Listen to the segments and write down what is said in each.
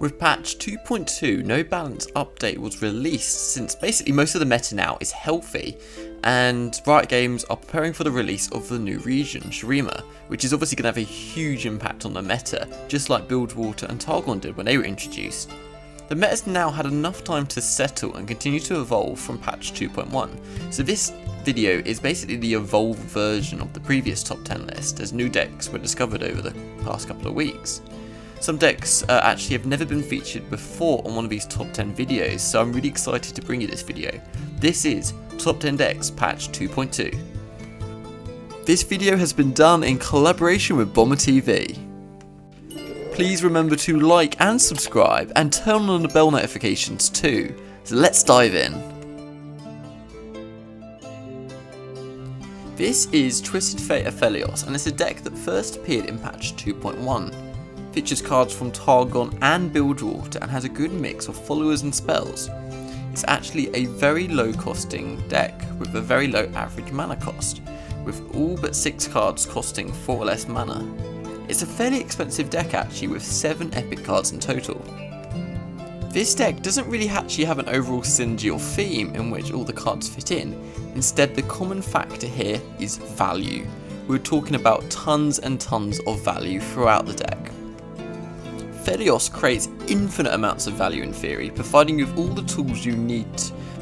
With patch 2.2, no balance update was released since basically most of the meta now is healthy, and Riot Games are preparing for the release of the new region, Shurima, which is obviously going to have a huge impact on the meta, just like Bilgewater and Targon did when they were introduced. The meta's now had enough time to settle and continue to evolve from patch 2.1, so this video is basically the evolved version of the previous top 10 list, as new decks were discovered over the past couple of weeks. Some decks actually have never been featured before on one of these top 10 videos, so I'm really excited to bring you this video. This is Top 10 Decks Patch 2.2. This video has been done in collaboration with BomberTV. Please remember to like and subscribe and turn on the bell notifications too. So let's dive in. This is Twisted Fate Aphelios, and it's a deck that first appeared in patch 2.1. Features cards from Targon and Bilgewater and has a good mix of followers and spells. It's actually a very low costing deck with a very low average mana cost, with all but 6 cards costing 4 or less mana. It's a fairly expensive deck actually, with 7 epic cards in total. This deck doesn't really actually have an overall synergy or theme in which all the cards fit in. Instead, the common factor here is value. We're talking about tons and tons of value throughout the deck. Aphelios creates infinite amounts of value in theory, providing you with all the tools you need,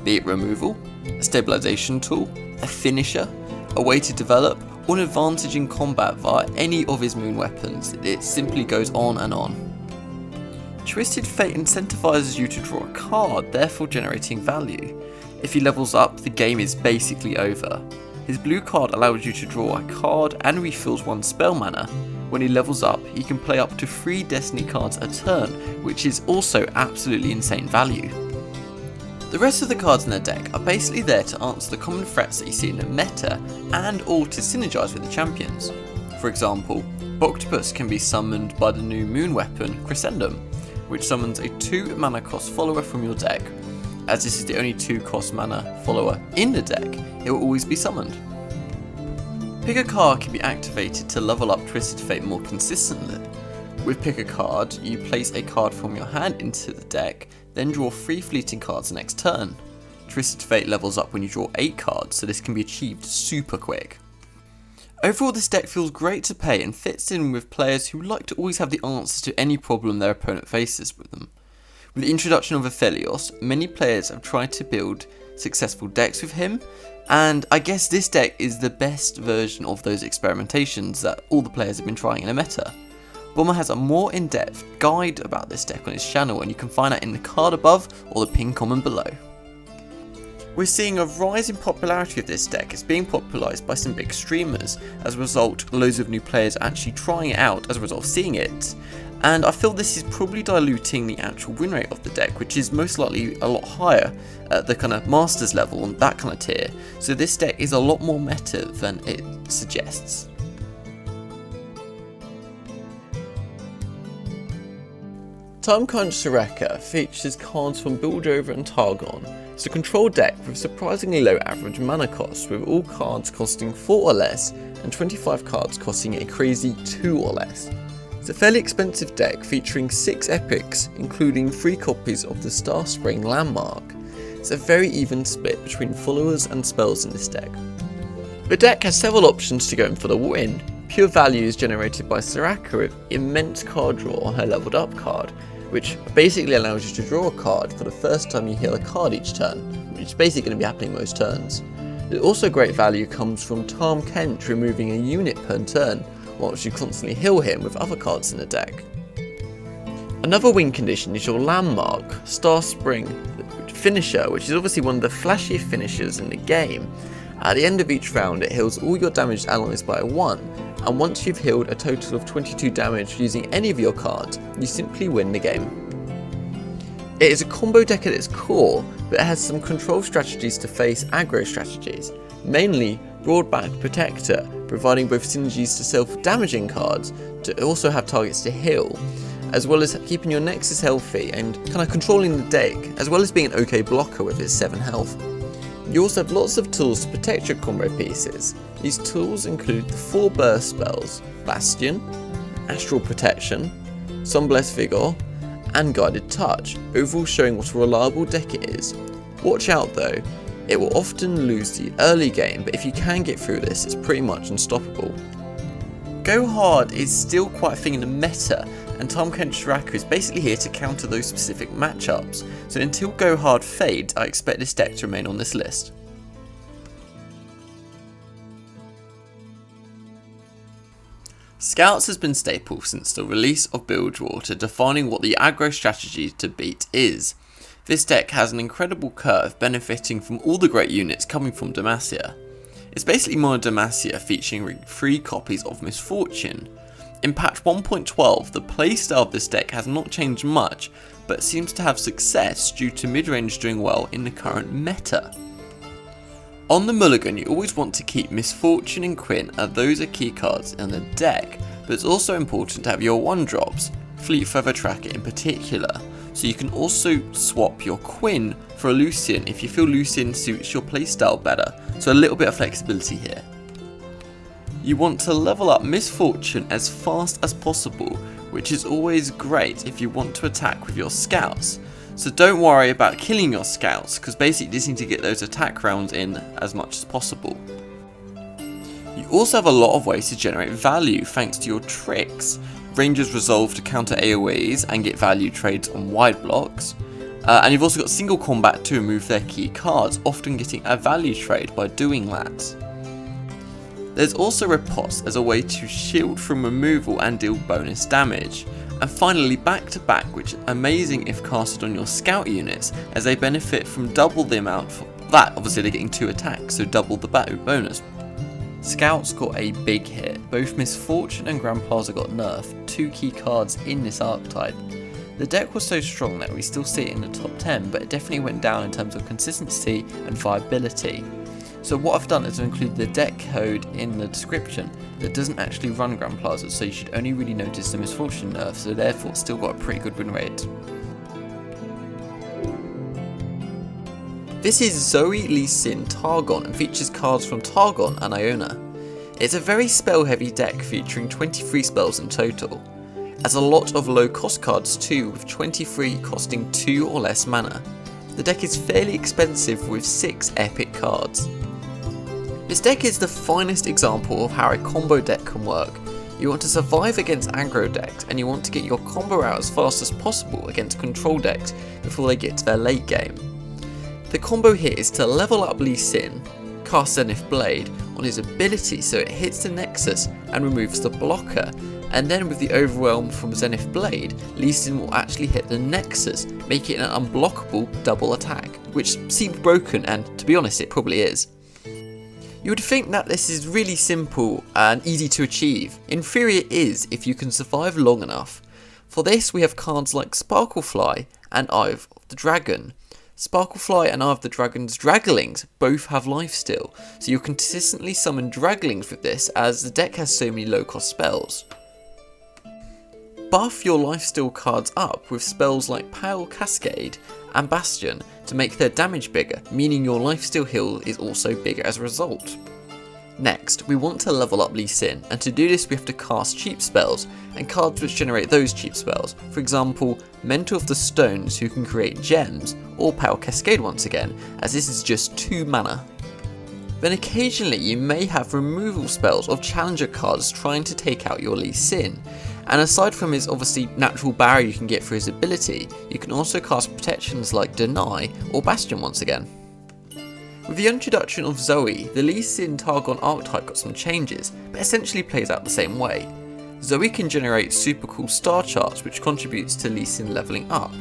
be it removal, a stabilization tool, a finisher, a way to develop, or an advantage in combat via any of his moon weapons. It simply goes on and on. Twisted Fate incentivizes you to draw a card, therefore generating value. If he levels up, the game is basically over. His blue card allows you to draw a card and refills 1 spell mana. When he levels up, he can play up to 3 Destiny cards a turn, which is also absolutely insane value. The rest of the cards in the deck are basically there to answer the common threats that you see in the meta and or to synergize with the champions. For example, Octopus can be summoned by the new moon weapon, Crescendum, which summons a 2 mana cost follower from your deck. As this is the only 2 cost mana follower in the deck, it will always be summoned. Pick a card can be activated to level up Twisted Fate more consistently. With Pick a Card, you place a card from your hand into the deck, then draw 3 fleeting cards the next turn. Twisted Fate levels up when you draw 8 cards, so this can be achieved super quick. Overall, this deck feels great to play and fits in with players who like to always have the answers to any problem their opponent faces with them. With the introduction of Aphelios, many players have tried to build successful decks with him, and I guess this deck is the best version of those experimentations that all the players have been trying in a meta. Bomber has a more in-depth guide about this deck on his channel, and you can find that in the card above or the pinned comment below. We're seeing a rise in popularity of this deck. It's being popularised by some big streamers. As a result, loads of new players are actually trying it out as a result of seeing it. And I feel this is probably diluting the actual win rate of the deck, which is most likely a lot higher at the kind of masters level and that kind of tier. So this deck is a lot more meta than it suggests. Tahm Soraka features cards from Bilgewater and Targon. It's a control deck with surprisingly low average mana cost, with all cards costing 4 or less and 25 cards costing a crazy 2 or less. It's a fairly expensive deck featuring 6 epics, including 3 copies of the Starspring landmark. It's a very even split between followers and spells in this deck. The deck has several options to go in for the win. Pure value is generated by Soraka with immense card draw on her leveled up card, which basically allows you to draw a card for the first time you heal a card each turn, which is basically going to be happening most turns. Also great value comes from Tahm Kench removing a unit per turn, whilst you constantly heal him with other cards in the deck. Another win condition is your landmark, Starspring finisher, which is obviously one of the flashiest finishers in the game. At the end of each round, it heals all your damaged allies by 1, and once you've healed a total of 22 damage using any of your cards, you simply win the game. It is a combo deck at its core, but it has some control strategies to face aggro strategies, mainly Broadback Protector, providing both synergies to self-damaging cards to also have targets to heal, as well as keeping your Nexus healthy and kind of controlling the deck, as well as being an okay blocker with its 7 health. You also have lots of tools to protect your combo pieces. These tools include the 4 burst spells, Bastion, Astral Protection, Sunblessed Vigor, and Guided Touch, overall showing what a reliable deck it is. Watch out though, it will often lose the early game, but if you can get through this, it's pretty much unstoppable. Go Hard is still quite a thing in the meta, and Tahm, Kench, Soraka is basically here to counter those specific matchups, so until Go Hard fades, I expect this deck to remain on this list. Scouts has been staple since the release of Bilgewater, defining what the aggro strategy to beat is. This deck has an incredible curve, benefiting from all the great units coming from Demacia. It's basically Mono Demacia featuring 3 copies of Misfortune. In patch 1.12, the playstyle of this deck has not changed much, but seems to have success due to mid-range doing well in the current meta. On the mulligan, you always want to keep Misfortune and Quinn, as those are key cards in the deck, but it's also important to have your 1-drops, Fleet Feather Tracker in particular, so you can also swap your Quinn for a Lucian if you feel Lucian suits your playstyle better, so a little bit of flexibility here. You want to level up Misfortune as fast as possible, which is always great if you want to attack with your scouts. So don't worry about killing your scouts, because basically you just need to get those attack rounds in as much as possible. You also have a lot of ways to generate value thanks to your tricks. Ranger's Resolve to counter AoEs and get value trades on wide blocks. And you've also got single combat to remove their key cards, often getting a value trade by doing that. There's also Riposte as a way to shield from removal and deal bonus damage. And finally Back to Back, which is amazing if casted on your scout units, as they benefit from double the amount for that. Obviously they're getting 2 attacks, so double the bonus. Scouts got a big hit. Both Misfortune and Grandpa's got nerfed, 2 key cards in this archetype. The deck was so strong that we still see it in the top 10, but it definitely went down in terms of consistency and viability. So what I've done is I've included the deck code in the description that doesn't actually run Grand Plaza, so you should only really notice the Misfortune nerf, so therefore it's still got a pretty good win rate. This is Zoe Lee Sin Targon and features cards from Targon and Iona. It's a very spell heavy deck featuring 23 spells in total. Has a lot of low cost cards too, with 23 costing 2 or less mana. The deck is fairly expensive with 6 epic cards. This deck is the finest example of how a combo deck can work. You want to survive against aggro decks, and you want to get your combo out as fast as possible against control decks before they get to their late game. The combo here is to level up Lee Sin, cast Zenith Blade on his ability so it hits the Nexus and removes the blocker, and then with the Overwhelm from Zenith Blade, Lee Sin will actually hit the Nexus, making it an unblockable double attack, which seems broken, and to be honest it probably is. You would think that this is really simple and easy to achieve. In theory it is, if you can survive long enough. For this we have cards like Sparklefly and Eye of the Dragon. Sparklefly and Eye of the Dragon's Draglings both have lifesteal, so you'll consistently summon Draglings with this as the deck has so many low cost spells. Buff your lifesteal cards up with spells like Pale Cascade and Bastion to make their damage bigger, meaning your lifesteal heal is also bigger as a result. Next, we want to level up Lee Sin, and to do this we have to cast cheap spells, and cards which generate those cheap spells, for example Mentor of the Stones who can create gems, or Pale Cascade once again, as this is just 2 mana. Then occasionally you may have removal spells of challenger cards trying to take out your Lee Sin, and aside from his obviously natural barrier you can get for his ability, you can also cast protections like Deny or Bastion once again. With the introduction of Zoe, the Lee Sin Targon archetype got some changes, but essentially plays out the same way. Zoe can generate super cool star charts which contributes to Lee Sin leveling up,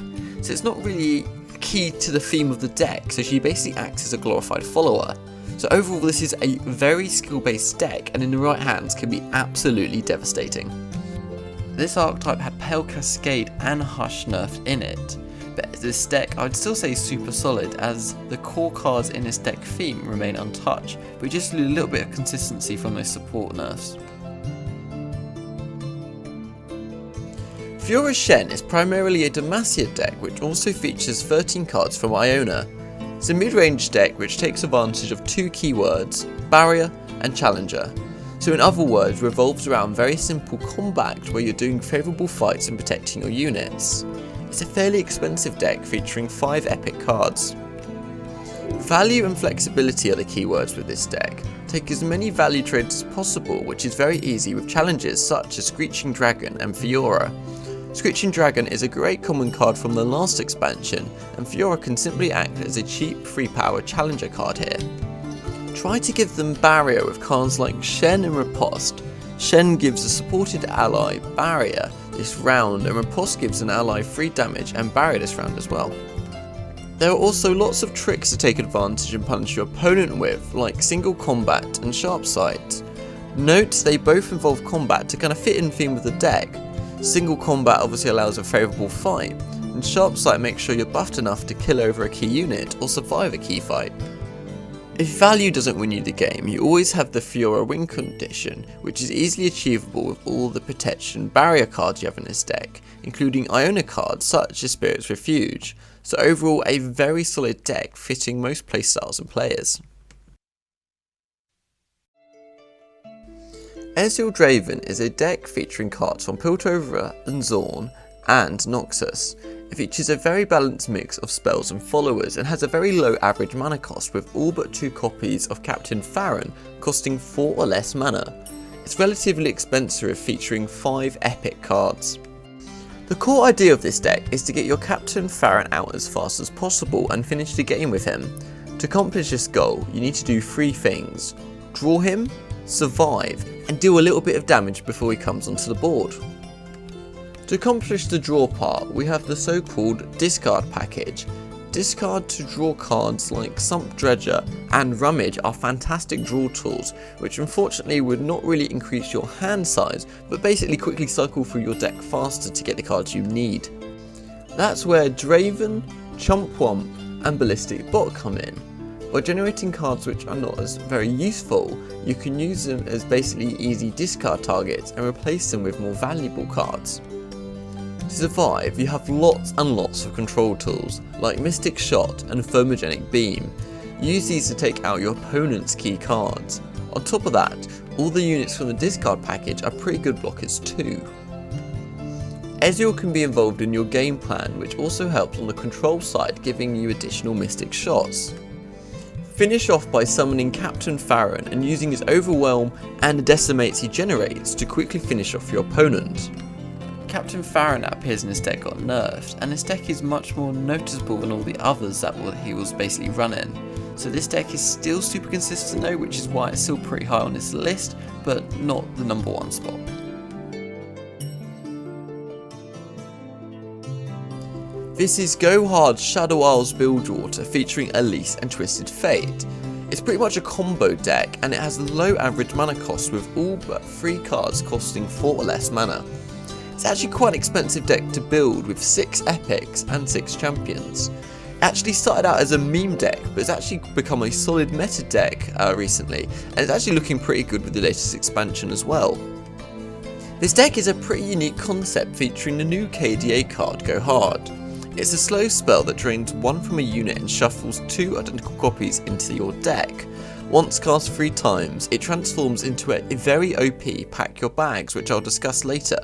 so it's not really key to the theme of the deck, so she basically acts as a glorified follower. So overall this is a very skill based deck, and in the right hands can be absolutely devastating. This archetype had Pale Cascade and Hush nerfed in it, but this deck I would still say is super solid, as the core cards in this deck theme remain untouched, but just a little bit of consistency from those support nerfs. Fiora Shen is primarily a Demacia deck which also features 13 cards from Iona. It's a mid-range deck which takes advantage of 2 keywords, Barrier and Challenger. So in other words, revolves around very simple combat where you're doing favourable fights and protecting your units. It's a fairly expensive deck featuring 5 epic cards. Value and flexibility are the keywords with this deck. Take as many value trades as possible, which is very easy with challenges such as Screeching Dragon and Fiora. Screeching Dragon is a great common card from the last expansion, and Fiora can simply act as a cheap free power challenger card here. Try to give them barrier with cards like Shen and Riposte. Shen gives a supported ally barrier this round, and Riposte gives an ally free damage and barrier this round as well. There are also lots of tricks to take advantage and punish your opponent with, like single combat and sharp sight. Note they both involve combat to kind of fit in theme with the deck. Single combat obviously allows a favourable fight, and sharp sight makes sure you're buffed enough to kill over a key unit or survive a key fight. If value doesn't win you the game, you always have the Fiora win condition, which is easily achievable with all the protection barrier cards you have in this deck, including Iona cards such as Spirit's Refuge, so overall a very solid deck fitting most playstyles and players. Ezreal Draven is a deck featuring cards from Piltover and Zorn and Noxus. It features a very balanced mix of spells and followers and has a very low average mana cost, with all but 2 copies of Captain Farron costing 4 or less mana. It's relatively expensive, featuring 5 epic cards. The core idea of this deck is to get your Captain Farron out as fast as possible and finish the game with him. To accomplish this goal, you need to do 3 things: draw him, survive, and deal a little bit of damage before he comes onto the board. To accomplish the draw part, we have the so-called discard package. Discard to draw cards like Sump Dredger and Rummage are fantastic draw tools, which unfortunately would not really increase your hand size, but basically quickly cycle through your deck faster to get the cards you need. That's where Draven, Chomp Womp and Ballistic Bot come in. By generating cards which are not as very useful, you can use them as basically easy discard targets and replace them with more valuable cards. To survive, you have lots and lots of control tools, like Mystic Shot and Thermogenic Beam. Use these to take out your opponent's key cards. On top of that, all the units from the discard package are pretty good blockers too. Ezreal can be involved in your game plan, which also helps on the control side, giving you additional Mystic Shots. Finish off by summoning Captain Farron and using his Overwhelm and the Decimates he generates to quickly finish off your opponent. Captain Farron appears in this deck got nerfed, and this deck is much more noticeable than all the others that he was basically running. So this deck is still super consistent though, which is why it's still pretty high on this list, but not the number 1 spot. This is Go Hard Shadow Isles Bilgewater featuring Elise and Twisted Fate. It's pretty much a combo deck, and it has a low average mana cost with all but 3 cards costing 4 or less mana. It's actually quite an expensive deck to build, with 6 epics and 6 champions. It actually started out as a meme deck, but it's actually become a solid meta deck recently, and it's actually looking pretty good with the latest expansion as well. This deck is a pretty unique concept featuring the new KDA card, Go Hard. It's a slow spell that drains 1 from a unit and shuffles 2 identical copies into your deck. Once cast 3 times, it transforms into a very OP Pack Your Bags, which I'll discuss later.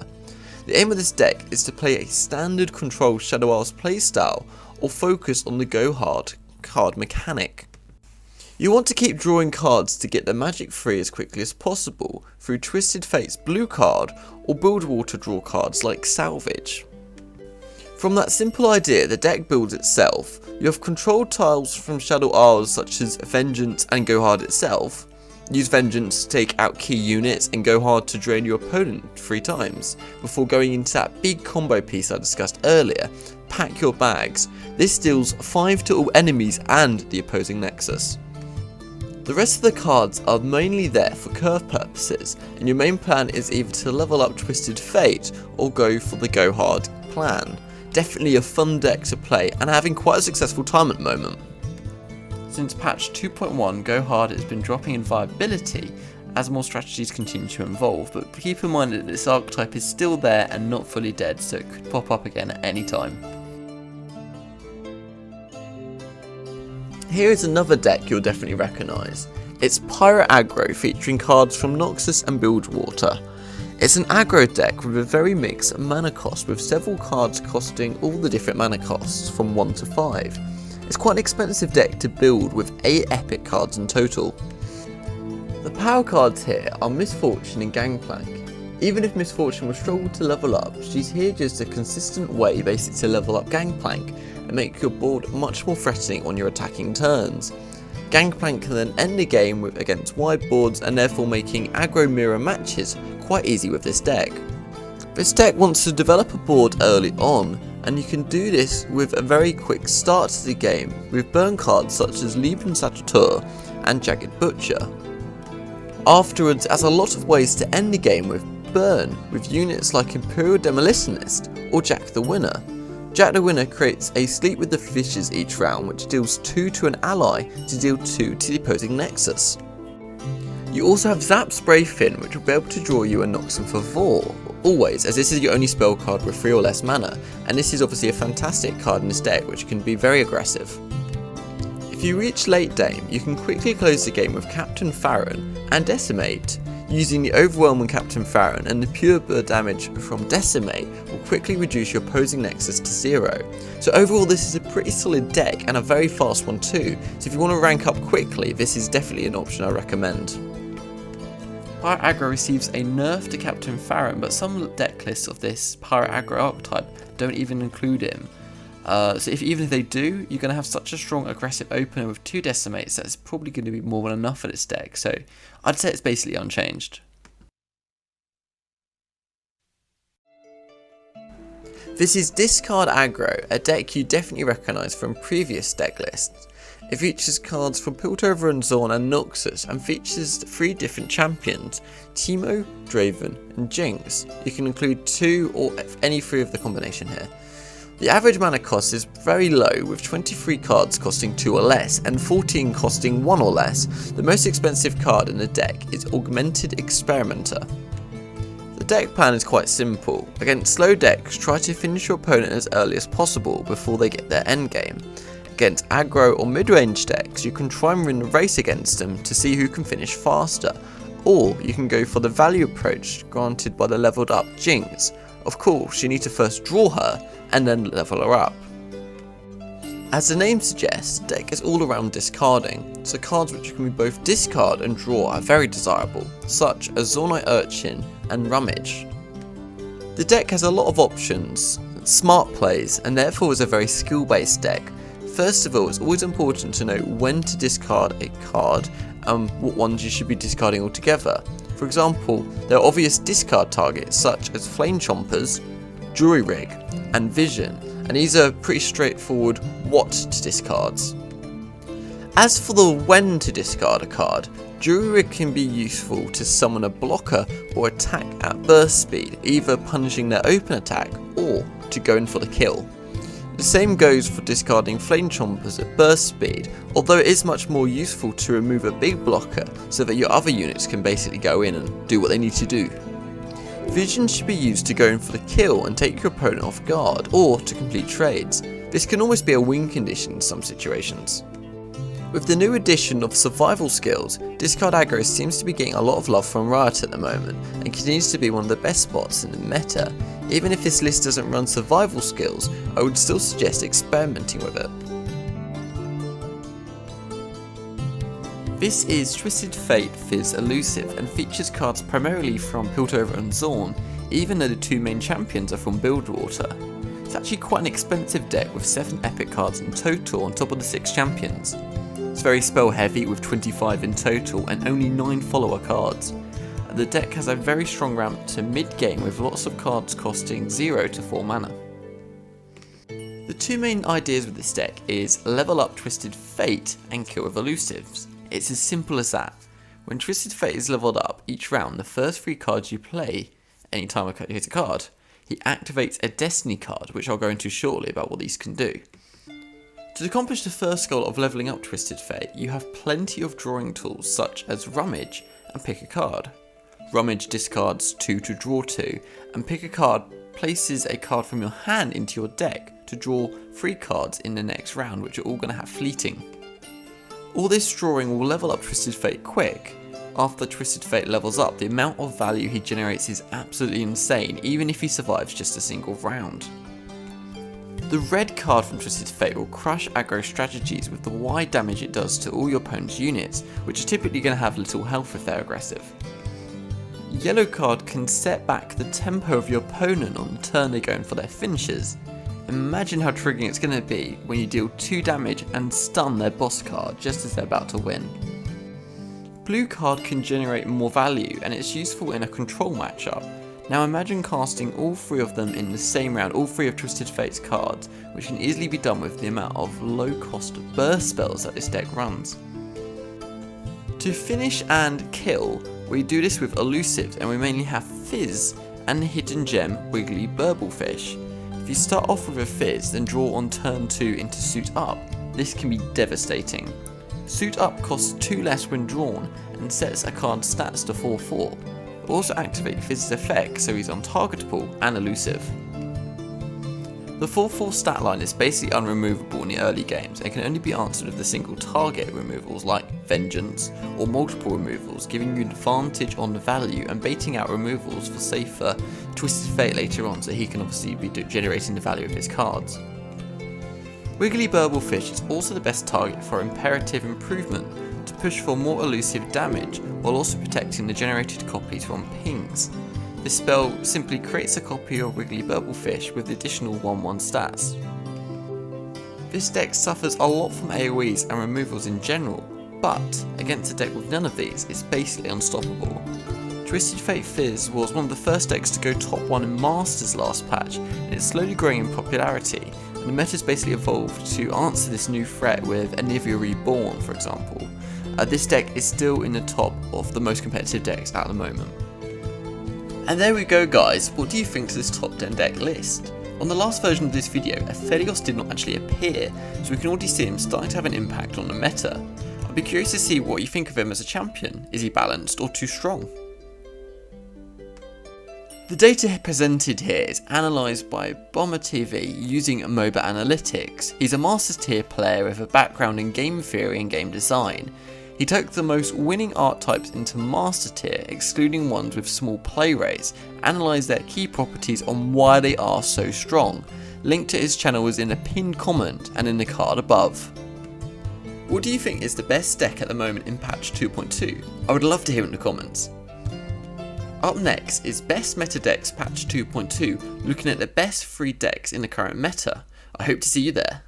The aim of this deck is to play a standard control Shadow Isles playstyle, or focus on the Go Hard card mechanic. You want to keep drawing cards to get the magic free as quickly as possible through Twisted Fate's blue card or Bilgewater draw cards like Salvage. From that simple idea, the deck builds itself. You have control tiles from Shadow Isles such as Vengeance and Go Hard itself. Use Vengeance to take out key units and Go Hard to drain your opponent 3 times, before going into that big combo piece I discussed earlier, Pack Your Bags. This deals 5 to all enemies and the opposing nexus. The rest of the cards are mainly there for curve purposes, and your main plan is either to level up Twisted Fate or go for the Go Hard plan. Definitely a fun deck to play and having quite a successful time at the moment. Since patch 2.1, Go Hard has been dropping in viability as more strategies continue to evolve, but keep in mind that this archetype is still there and not fully dead, so it could pop up again at any time. Here is another deck you'll definitely recognise. It's Pirate Aggro, featuring cards from Noxus and Bilgewater. It's an aggro deck with a very mixed mana cost, with several cards costing all the different mana costs from 1 to 5. It's quite an expensive deck to build with 8 epic cards in total. The power cards here are Misfortune and Gangplank. Even if Misfortune will struggle to level up, she's here just a consistent way basically to level up Gangplank and make your board much more threatening on your attacking turns. Gangplank can then end the game against wide boards and therefore making aggro mirror matches quite easy with this deck. This deck wants to develop a board early on, and you can do this with a very quick start to the game with burn cards such as Lieben Saboteur and Jagged Butcher. Afterwards, has a lot of ways to end the game with burn with units like Imperial Demolitionist or Jack the Winner. Jack the Winner creates a Sleep with the Fishes each round, which deals 2 to an ally to deal 2 to the opposing Nexus. You also have Zap Spray Fin, which will be able to draw you a Noxon for Vor, always, as this is your only spell card with 3 or less mana, and this is obviously a fantastic card in this deck which can be very aggressive. If you reach late game, you can quickly close the game with Captain Farron and Decimate. Using the overwhelming Captain Farron and the pure damage from Decimate will quickly reduce your opposing Nexus to 0. So overall this is a pretty solid deck and a very fast one too, so if you want to rank up quickly, this is definitely an option I recommend. Pyro Aggro receives a nerf to Captain Farron, but some deck lists of this Pyro Aggro archetype don't even include him. So even if they do, you're going to have such a strong aggressive opener with 2 Decimates that it's probably going to be more than enough for this deck, so I'd say it's basically unchanged. This is Discard Aggro, a deck you definitely recognise from previous deck lists. It features cards from Piltover and Zorn and Noxus, and features 3 different champions, Teemo, Draven and Jinx. You can include 2 or any 3 of the combination here. The average mana cost is very low, with 23 cards costing 2 or less and 14 costing 1 or less. The most expensive card in the deck is Augmented Experimenter. The deck plan is quite simple. Against slow decks, try to finish your opponent as early as possible before they get their endgame. Against aggro or mid-range decks, you can try and win the race against them to see who can finish faster, or you can go for the value approach granted by the leveled up Jinx. Of course, you need to first draw her and then level her up. As the name suggests, the deck is all around discarding, so cards which can be both discard and draw are very desirable, such as Zornite Urchin and Rummage. The deck has a lot of options, smart plays, and therefore is a very skill-based deck. First of all, it's always important to know when to discard a card and what ones you should be discarding altogether. For example, there are obvious discard targets such as Flame Chompers, Jury Rig and Vision, and these are pretty straightforward what to discard. As for the when to discard a card, Jury Rig can be useful to summon a blocker or attack at burst speed, either punishing their open attack or to go in for the kill. The same goes for discarding Flame Chompers at burst speed, although it is much more useful to remove a big blocker so that your other units can basically go in and do what they need to do. Vision should be used to go in for the kill and take your opponent off guard, or to complete trades. This can almost be a win condition in some situations. With the new addition of survival skills, Discard Aggro seems to be getting a lot of love from Riot at the moment, and continues to be one of the best spots in the meta. Even if this list doesn't run survival skills, I would still suggest experimenting with it. This is Twisted Fate Fizz Elusive and features cards primarily from Piltover and Zorn, even though the 2 main champions are from Bilgewater. It's actually quite an expensive deck with 7 epic cards in total on top of the 6 champions. It's very spell heavy with 25 in total and only 9 follower cards. The deck has a very strong ramp to mid game with lots of cards costing 0 to 4 mana. The 2 main ideas with this deck is level up Twisted Fate and kill with elusives. It's as simple as that. When Twisted Fate is leveled up each round, the first 3 cards you play, anytime you hit a card, he activates a Destiny card, which I'll go into shortly about what these can do. To accomplish the first goal of leveling up Twisted Fate, you have plenty of drawing tools such as Rummage and Pick a Card. Rummage discards 2 to draw 2, and Pick a Card places a card from your hand into your deck to draw 3 cards in the next round, which are all going to have fleeting. All this drawing will level up Twisted Fate quick, After Twisted Fate levels up, the amount of value he generates is absolutely insane, even if he survives just a single round. The red card from Twisted Fate will crush aggro strategies with the wide damage it does to all your opponent's units, which are typically going to have little health if they're aggressive. Yellow card can set back the tempo of your opponent on the turn they go in for their finishers. Imagine how triggering it's going to be when you deal 2 damage and stun their boss card just as they're about to win. Blue card can generate more value and it's useful in a control matchup. Now imagine casting all 3 of them in the same round, all 3 of Twisted Fate's cards, which can easily be done with the amount of low cost burst spells that this deck runs. To finish and kill, we do this with elusives and we mainly have Fizz and the hidden gem Wiggly Burblefish. If you start off with a Fizz then draw on turn 2 into Suit Up, this can be devastating. Suit Up costs 2 less when drawn and sets a card's stats to 4/4. Also activate Fizz's effect so he's untargetable and elusive. The 4/4 stat line is basically unremovable in the early games and can only be answered with the single target removals like Vengeance or multiple removals, giving you an advantage on the value and baiting out removals for safer Twisted Fate later on, so he can obviously be generating the value of his cards. Wiggly Burblefish is also the best target for Imperative Improvement to push for more elusive damage while also protecting the generated copies from pings. This spell simply creates a copy of Wiggly Burblefish with the additional 1/1 stats. This deck suffers a lot from AoEs and removals in general, but against a deck with none of these, it's basically unstoppable. Twisted Fate Fizz was one of the first decks to go top 1 in Masters last patch, and it's slowly growing in popularity, and the meta's basically evolved to answer this new threat with Anivia Reborn, for example. This deck is still in the top of the most competitive decks at the moment. And there we go guys, what do you think to this top 10 deck list? On the last version of this video, Aphelios did not actually appear, so we can already see him starting to have an impact on the meta. I'd be curious to see what you think of him as a champion. Is he balanced or too strong? The data presented here is analysed by BomberTV using MOBA analytics. He's a Masters tier player with a background in game theory and game design. He took the most winning archetypes into Master tier, excluding ones with small play rates, analysed their key properties on why they are so strong. Link to his channel is in a pinned comment and in the card above. What do you think is the best deck at the moment in patch 2.2? I would love to hear it in the comments. Up next is Best Meta Decks Patch 2.2, looking at the best 3 decks in the current meta. I hope to see you there.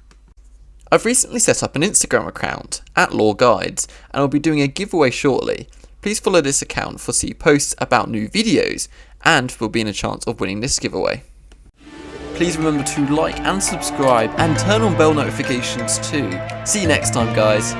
I've recently set up an Instagram account, @LoreGuides, and I'll be doing a giveaway shortly. Please follow this account for see posts about new videos, and for being a chance of winning this giveaway. Please remember to like and subscribe, and turn on bell notifications too. See you next time guys.